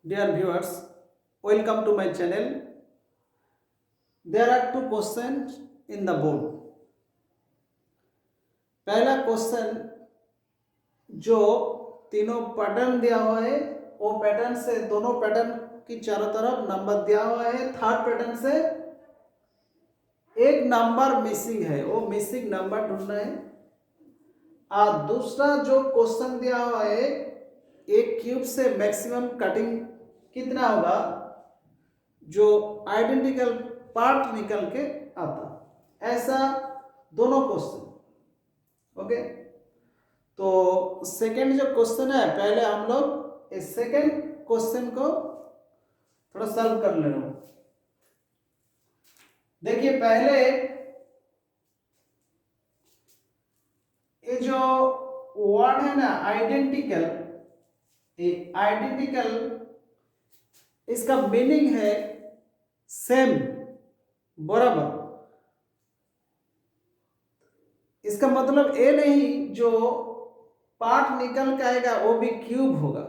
Dear viewers, welcome to my channel. There are two questions in the board. पहला question जो तीनों pattern दिया हुआ है वो पैटर्न से दोनों पैटर्न की चारों तरफ नंबर दिया हुआ है। थर्ड पैटर्न से एक नंबर मिसिंग है, वो मिसिंग नंबर ढूंढना है। और दूसरा जो क्वेश्चन दिया हुआ है एक क्यूब से मैक्सिमम कटिंग कितना होगा जो आइडेंटिकल पार्ट निकल के आता। ऐसा दोनों क्वेश्चन। ओके, तो सेकंड जो क्वेश्चन है पहले हम लोग इस सेकंड क्वेश्चन को थोड़ा सॉल्व कर ले रहा हूं। देखिए पहले ये जो वर्ड है ना आइडेंटिकल, ये आइडेंटिकल इसका मीनिंग है सेम, बराबर। इसका मतलब ये नहीं जो पार्ट निकल के आएगा वो भी क्यूब होगा,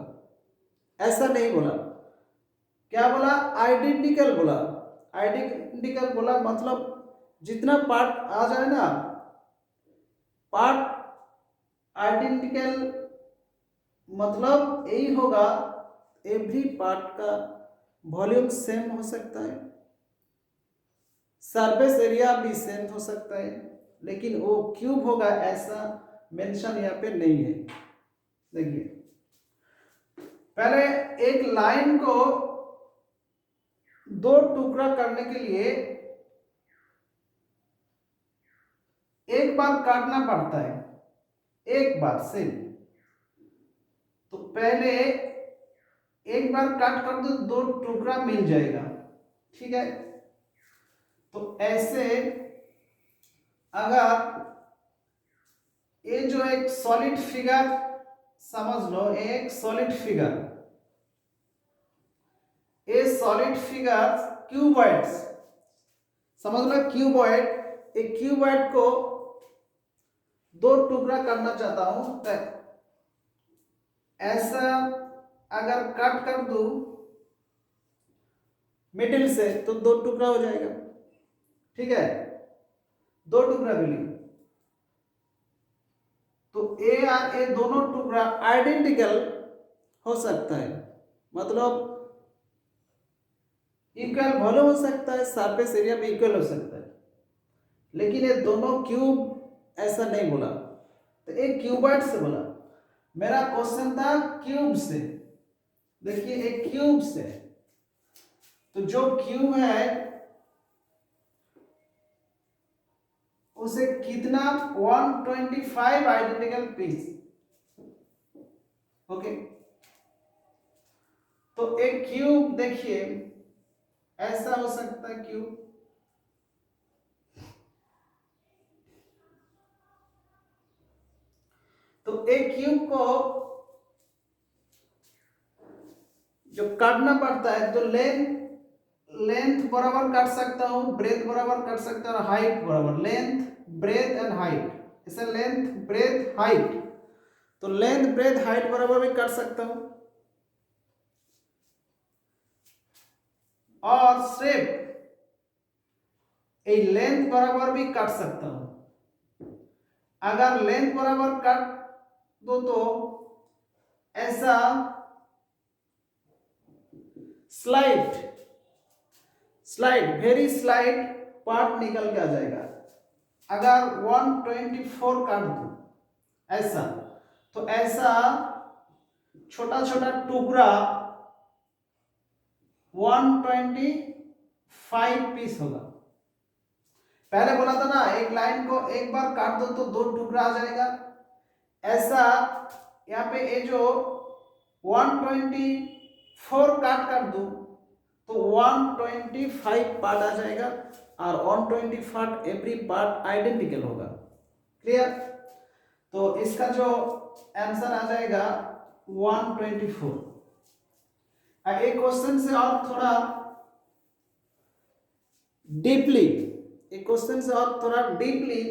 ऐसा नहीं बोला। क्या बोला? आइडेंटिकल बोला। आइडेंटिकल बोला मतलब जितना पार्ट आ जाए ना, पार्ट आइडेंटिकल मतलब यही होगा एवरी पार्ट का वॉल्यूम सेम हो सकता है, सरफेस एरिया भी सेम हो सकता है, लेकिन वो क्यूब होगा ऐसा मेंशन यहाँ पे नहीं है। देखिए पहले एक लाइन को दो टुकड़ा करने के लिए एक बार काटना पड़ता है, एक बार से। तो पहले एक बार काट कर दो टुकड़ा मिल जाएगा, ठीक है। तो ऐसे अगर ये जो एक सॉलिड फिगर समझ लो, एक सॉलिड फिगर, ये सॉलिड फिगर क्यूबॉइड्स समझ लो, क्यूबॉइड। एक क्यूबॉइड को दो टुकड़ा करना चाहता हूं तो ऐसा अगर कट कर दूं मिडिल से तो दो टुकड़ा हो जाएगा, ठीक है। दो टुकड़ा मिली तो ए और ए दोनों टुकड़ा आइडेंटिकल हो सकता है, मतलब इक्वल वॉल्यूम हो सकता है, सरफेस एरिया भी इक्वल हो सकता है, लेकिन ये दोनों क्यूब ऐसा नहीं बोला। तो एक क्यूबॉइड से बोला। मेरा क्वेश्चन था क्यूब से। देखिए एक क्यूब से, तो जो क्यूब है उसे कितना 125 आइडेंटिकल पीस। ओके, तो एक क्यूब देखिए ऐसा हो सकता है क्यूब। तो एक क्यूब को जो काटना पड़ता है तो लेंथ बराबर काट सकता हूं, ब्रेथ बराबर काट सकता हूं, हाइट बराबर, लेंथ ब्रेथ एंड हाइट। इसे लेंथ ब्रेथ हाइट, तो लेंथ ब्रेथ हाइट बराबर भी काट सकता हूं। और शेप लेंथ बराबर भी काट सकता हूं। अगर लेंथ बराबर काट दो तो ऐसा स्लाइड वेरी स्लाइड पार्ट निकल के आ जाएगा। अगर 124 काट दो ऐसा, तो ऐसा छोटा छोटा टुकड़ा 125 पीस होगा। पहले बोला था ना एक लाइन को एक बार काट दो तो दो टुकड़ा आ जाएगा, ऐसा यहाँ पे ये जो 124 काट कर दो तो 125 पार्ट आ जाएगा, और 125 एवरी पार्ट आइडेंटिकल होगा। क्लियर? तो इसका जो आंसर आ जाएगा 124। एक क्वेश्चन से और थोड़ा डीपली, एक क्वेश्चन से और थोड़ा डीपली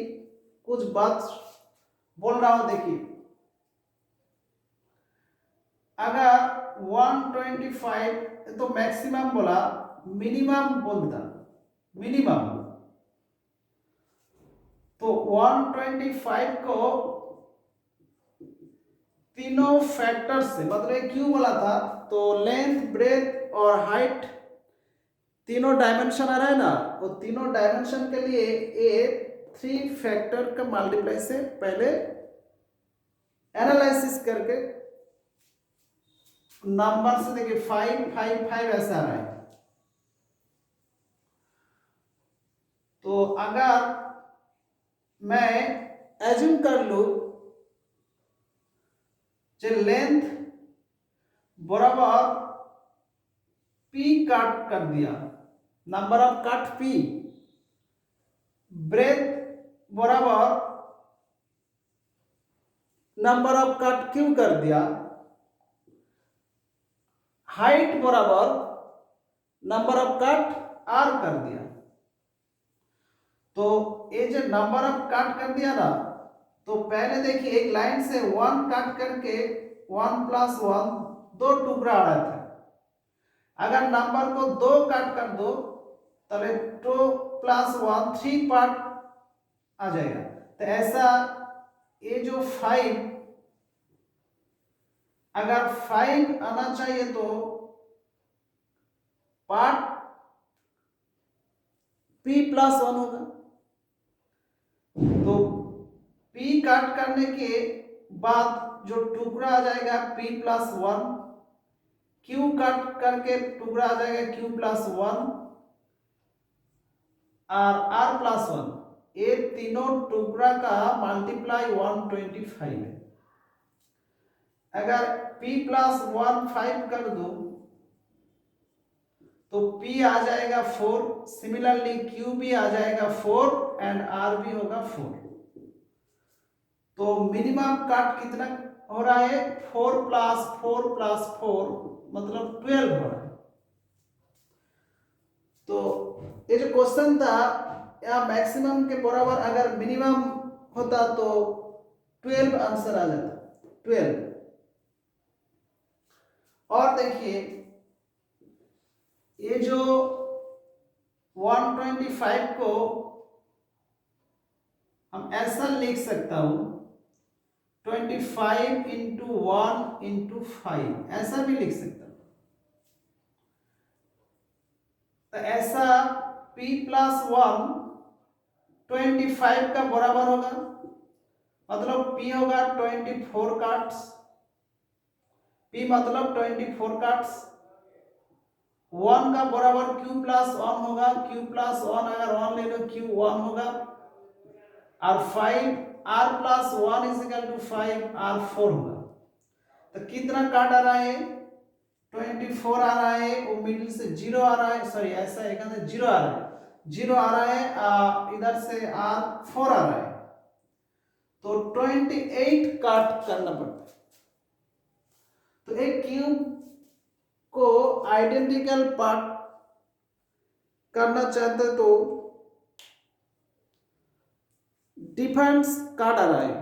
कुछ बात बोल रहा हूं। देखिए अगर 125 तो मैक्सिमम बोला, मिनिमम बोलता, मिनिमम तो 125 को तीनों फैक्टर से, मतलब क्यों बोला था, तो लेंथ ब्रेथ और हाइट तीनों डायमेंशन आ रहा है ना, वो तीनों डायमेंशन के लिए ये 3 फैक्टर का मल्टीप्लाई से पहले एनालिसिस करके नंबर से देखिए 555 ऐसा आ रहा है। तो अगर मैं एज्यूम कर लूं जो लेंथ बराबर p कट कर दिया, number of cut p, breadth बराबर नंबर ऑफ कट q कर दिया, हाइट बराबर नंबर ऑफ कट r कर दिया। तो ये जो नंबर ऑफ कट कर दिया ना, तो पहले देखिए एक लाइन से 1 कट करके 1 + 1 2 टुकड़ा आ रहा था। अगर नंबर को 2 कट कर दो तब 2 + 1 3 पार्ट आ जाएगा। तो ऐसा ये जो 5, अगर 5 आना चाहिए तो पार्ट p + 1 होगा। तो p काट करने के बाद जो टुकड़ा आ जाएगा p + 1, q काट करके टुकड़ा आ जाएगा q + 1 और r + 1, ये तीनों टुकड़ा का मल्टीप्लाई 125 है। अगर p + 1 5 कर दो तो p आ जाएगा 4, सिमिलरली q भी आ जाएगा 4 एंड r भी होगा 4। तो मिनिमम कट कितना हो रहा है, 4 + 4 + 4 मतलब 12 हो रहा है। तो ये जो क्वेश्चन था यहाँ मैक्सिमम के बराबर अगर मिनिमम होता तो 12 आंसर आ जाता, 12। और देखिए ये जो 125 को हम ऐसा लिख सकता हूं 25 × 1 × 5, ऐसा भी लिख सकता हूं। तो ऐसा p + 1 25 का बराबर होगा, मतलब p होगा 24 कट्स, p मतलब 24 कट्स। 1 का बराबर q + 1 होगा, q + 1 अगर 1 ले लो q 1 होगा, और 5 r + 1 = 5 r 4 होगा। तो कितना काट आ रहा है, 24 आ रहा है, वो मिडिल से 0 आ रहा है, सॉरी ऐसा है 0 आ रहा है, 0 आ रहा है, इधर से r 4 आ रहा है, तो 28 काट करना पड़ता है। तो एक क्यूब को आइडेंटिकल पार्ट करना चाहते तो डिफरेंस काट आ रहा है,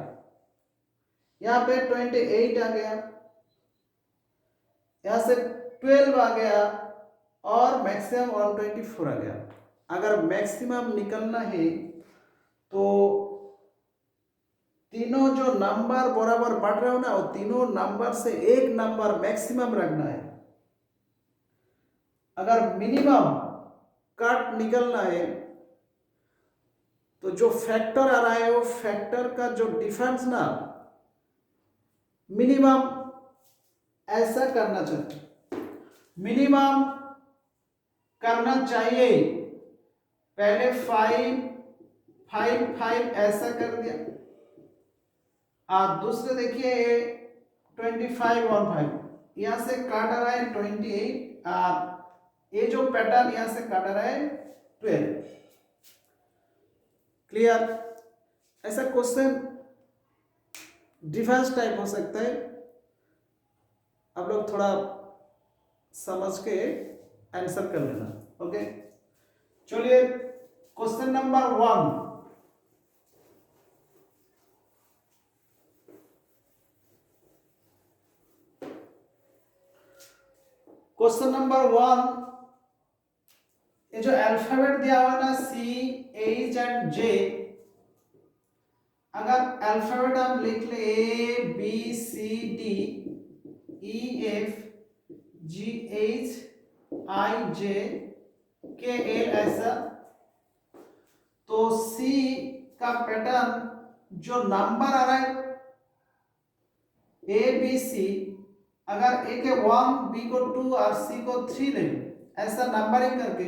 यहाँ पे 28 आ गया, यहाँ से 12 आ गया और मैक्सिमम 124 आ गया। अगर मैक्सिमम निकलना है तो तीनों जो नंबर बराबर बढ़ रहे हो ना, वो तीनों नंबर से एक नंबर मैक्सिमम रखना है। अगर मिनिमम कट निकलना है तो जो फैक्टर आ रहा है वो फैक्टर का जो डिफरेंस ना मिनिमम ऐसा करना चाहिए, मिनिमम करना चाहिए। पहले 5 5 5 ऐसा कर दिया, और दूसरे देखिए 25 1 5, यहां से काट आ रहा है 28, और ये जो पैटर्न यहां से काट आ रहा है 12। क्लियर? ऐसा क्वेश्चन डिफरेंस टाइप हो सकता है, आप लोग थोड़ा समझ के आंसर कर लेना। ओके, चलिए क्वेश्चन नंबर 1, क्वेश्चन नंबर 1, ये जो अल्फाबेट दिया हुआ ना सी एच एंड जे, अगर अल्फाबेट हम लिख ले A B C D E F G H I J K L ऐसा, तो सी का पैटर्न जो नंबर आ रहा है ए बी सी, अगर ए के 1 बी को 2 और सी को 3 ले ऐसा नंबरिंग करके,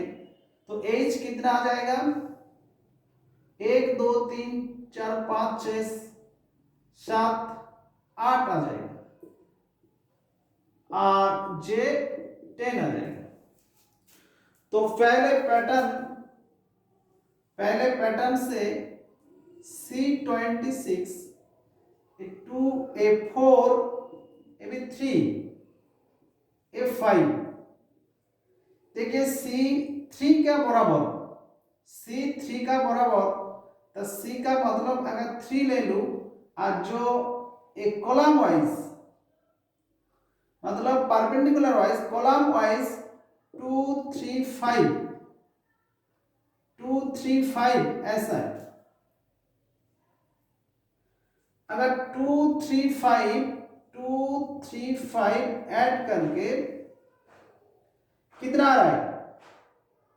तो एज कितना आ जाएगा 1 2 3 4 5 6 7 8 आ जाएगा और जे 10 आ जाएगा। तो पहले पैटर्न से C26 2 A4 A3 A5, देखिए C3 क्या बराबर, C3 का बराबर, तो C का मतलब अगर 3 ले लूं और जो एक कॉलम वाइज मतलब परपेंडिकुलर वाइज कॉलम वाइज 2 3 5 2 3 5 ऐसा है। अगर 2 3 5 ऐड करके कितना आ रहा है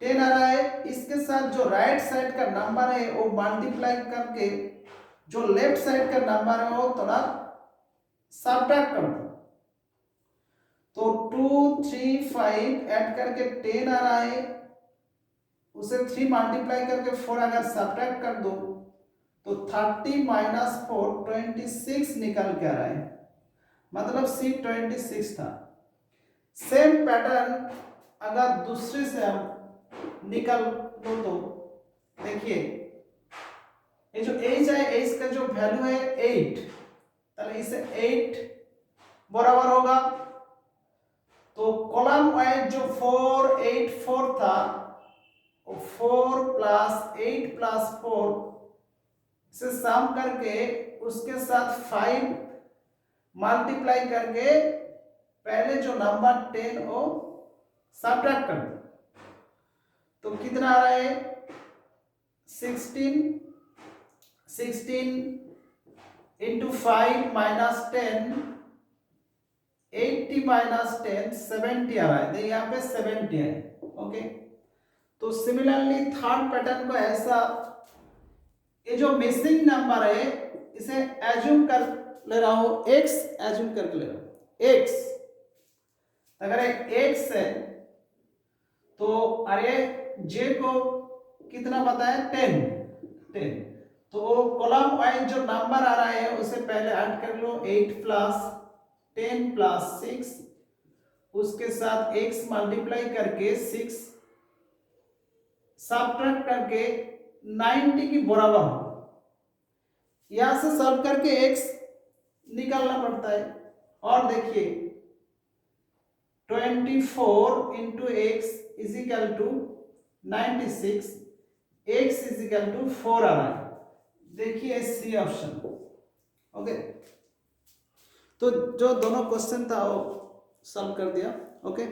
10 आ रहा है। इसके साथ जो राइट साइड का नंबर है वो मल्टीप्लाई करके जो लेफ्ट साइड का नंबर है वो थोड़ा सब्ट्रैक्ट कर दो। तो 2 3 5 ऐड करके 10 आ रहा है, उसे 3 मल्टीप्लाई करके 4 अगर सब्ट्रैक्ट कर दो तो 30 माइनस 4 26 निकल के आ रहा है, मतलब C26 था। सेम पैटर्न अगर दूसरे से हम निकल दो तो देखिए ये जो एज है, एज का जो वैल्यू है 8, तो इसे 8 बराबर होगा। तो कॉलम वाइज जो 4 8 4 था, 4 प्लस 8 प्लस 4 से सम करके उसके साथ 5 मल्टीप्लाई करके पहले जो नंबर 10 वो सब्ट्रैक्ट कर दो, तो कितना आ रहा है 16 इंटू 5 माइनस 10 80 माइनस 10 70 आ रहा है, तो यहाँ पे 70 है। ओके, तो सिमिलरली थर्ड पैटर्न को ऐसा, ये जो मिसिंग नंबर है इसे एज्यूम कर ले रहा हूं, x एज्यूम करके ले रहा हूं x, अगर x है तो अरे j को कितना बताया 10, तो कॉलम वाइज जो नंबर आ रहा है उसे पहले ऐड कर लो 8 प्लस 10 प्लस 6, उसके साथ x मल्टीप्लाई करके 6 सब्ट्रैक्ट करके 90 की बराबर हो, यहां से सॉल्व करके x निकालना पड़ता है। और देखिए 24 into X is equal to 96, x इज इक्वल टू 4 आ रहा है, देखिए सी ऑप्शन। ओके, तो जो दोनों क्वेश्चन था वो सॉल्व कर दिया। ओके।